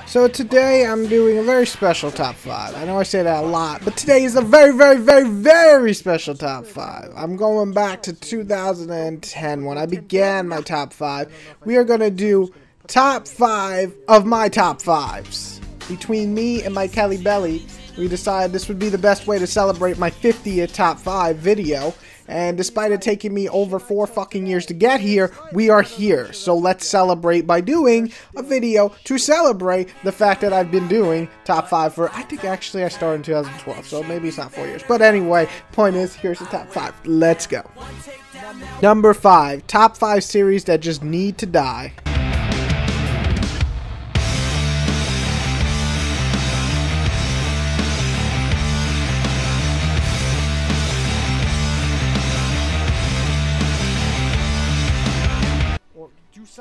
So today I'm doing a very special top 5. I know I say that a lot, but today is a very special top 5. I'm going back to 2010 when I began my top 5. We are going to do top 5 of my top 5s. Between me and my Kelly Belly, we decided this would be the best way to celebrate my 50th top 5 video. And despite it taking me over 4 fucking years to get here, we are here. So let's celebrate by doing a video to celebrate the fact that I've been doing top 5 for, I think actually I started in 2012, so maybe it's not 4 years. But anyway, point is, here's the top 5. Let's go. Number 5, top 5 series that just need to die.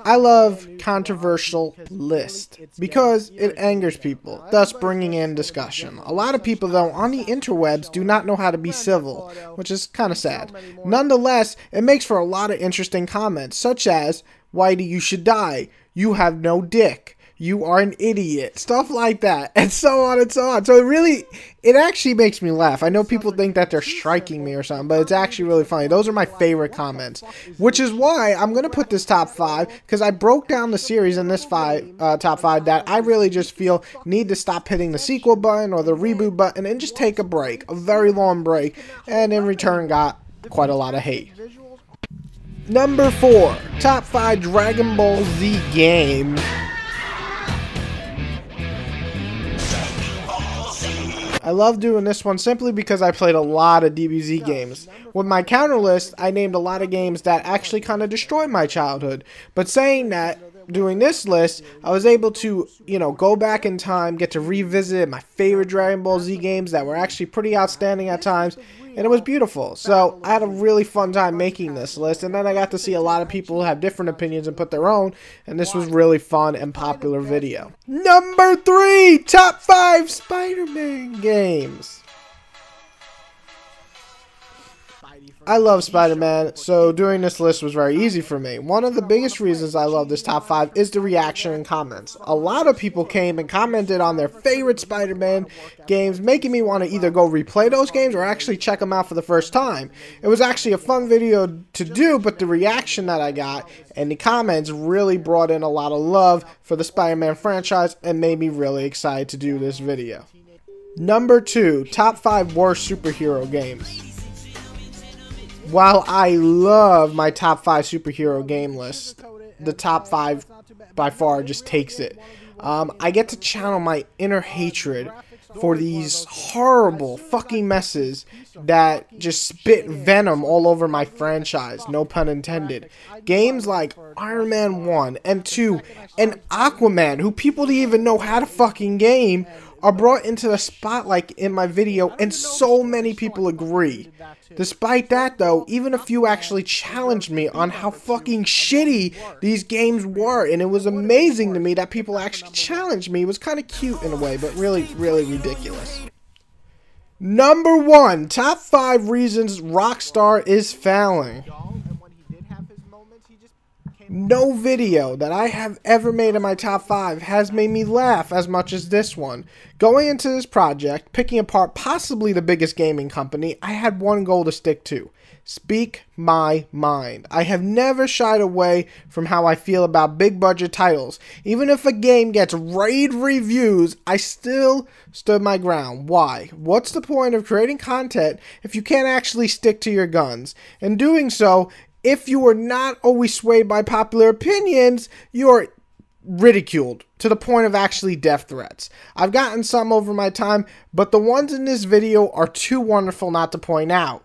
I love controversial lists because it angers people, thus bringing in discussion. A lot of people, though, on the interwebs do not know how to be civil, which is kind of sad. Nonetheless, it makes for a lot of interesting comments, such as, "Whitey, you should die. You have no dick. You are an idiot," stuff like that, and so on and so on. So it actually makes me laugh. I know people think that they're striking me or something, but it's actually really funny. Those are my favorite comments, which is why I'm going to put this top 5, because I broke down the series in this top 5 that I really just feel need to stop hitting the sequel button or the reboot button and just take a break, a very long break, and in return got quite a lot of hate. Number 4, top 5 Dragon Ball Z games. I love doing this one simply because I played a lot of DBZ games. With my counter list, I named a lot of games that actually kind of destroyed my childhood. But saying that, doing this list, I was able to, go back in time, get to revisit my favorite Dragon Ball Z games that were actually pretty outstanding at times, and it was beautiful. So I had a really fun time making this list, and then I got to see a lot of people have different opinions and put their own, and this was really fun and popular video. Number 3, top 5 SpiderMan games. I love Spider-Man, so doing this list was very easy for me. One of the biggest reasons I love this top 5 is the reaction and comments. A lot of people came and commented on their favorite Spider-Man games, making me want to either go replay those games or actually check them out for the first time. It was actually a fun video to do, but the reaction that I got and the comments really brought in a lot of love for the Spider-Man franchise and made me really excited to do this video. Number 2, top 5 worst superhero games. While I love my top 5 superhero game list, the top 5 by far just takes it. I get to channel my inner hatred for these horrible fucking messes that just spit venom all over my franchise, no pun intended. Games like Iron Man 1 and 2 and Aquaman, who people didn't even know how to fucking game, are brought into the spotlight in my video, and so many people agree. Despite that, though, even a few actually challenged me on how fucking shitty these games were, and it was amazing to me that people actually challenged me. It was kind of cute in a way, but really ridiculous. Number 1, top 5 reasons Rockstar is failing. No video that I have ever made in my top 5 has made me laugh as much as this one. Going into this project, picking apart possibly the biggest gaming company, I had one goal to stick to: speak my mind. I have never shied away from how I feel about big budget titles. Even if a game gets rave reviews, I still stood my ground. Why? What's the point of creating content if you can't actually stick to your guns? In doing so, if you are not always swayed by popular opinions, you're ridiculed to the point of actually death threats. I've gotten some over my time, but the ones in this video are too wonderful not to point out.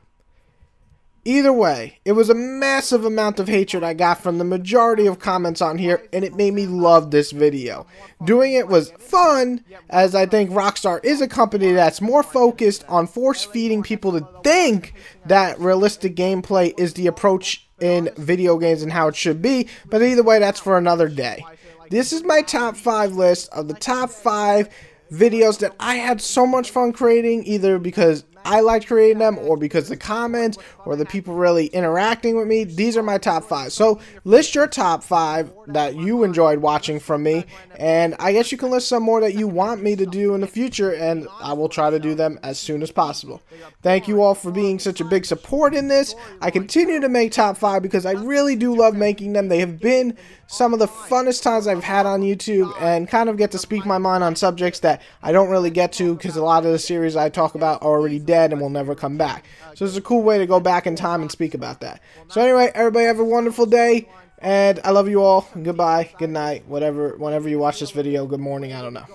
Either way, it was a massive amount of hatred I got from the majority of comments on here, and it made me love this video. Doing it was fun, as I think Rockstar is a company that's more focused on force-feeding people to think that realistic gameplay is the approach in video games and how it should be, but either way, that's for another day. This is my top 5 list of the top 5 videos that I had so much fun creating, either because I liked creating them or because the comments or the people really interacting with me. These are my top 5. So list your top 5 that you enjoyed watching from me, and I guess you can list some more that you want me to do in the future, and I will try to do them as soon as possible. Thank you all for being such a big support in this. I continue to make top 5 because I really do love making them. They have been some of the funnest times I've had on YouTube, and kind of get to speak my mind on subjects that I don't really get to because a lot of the series I talk about are already dead and will never come back. So it's a cool way to go back in time and speak about that. So anyway, everybody have a wonderful day, and I love you all. Goodbye, good night, whatever, whenever you watch this video, good morning, I don't know.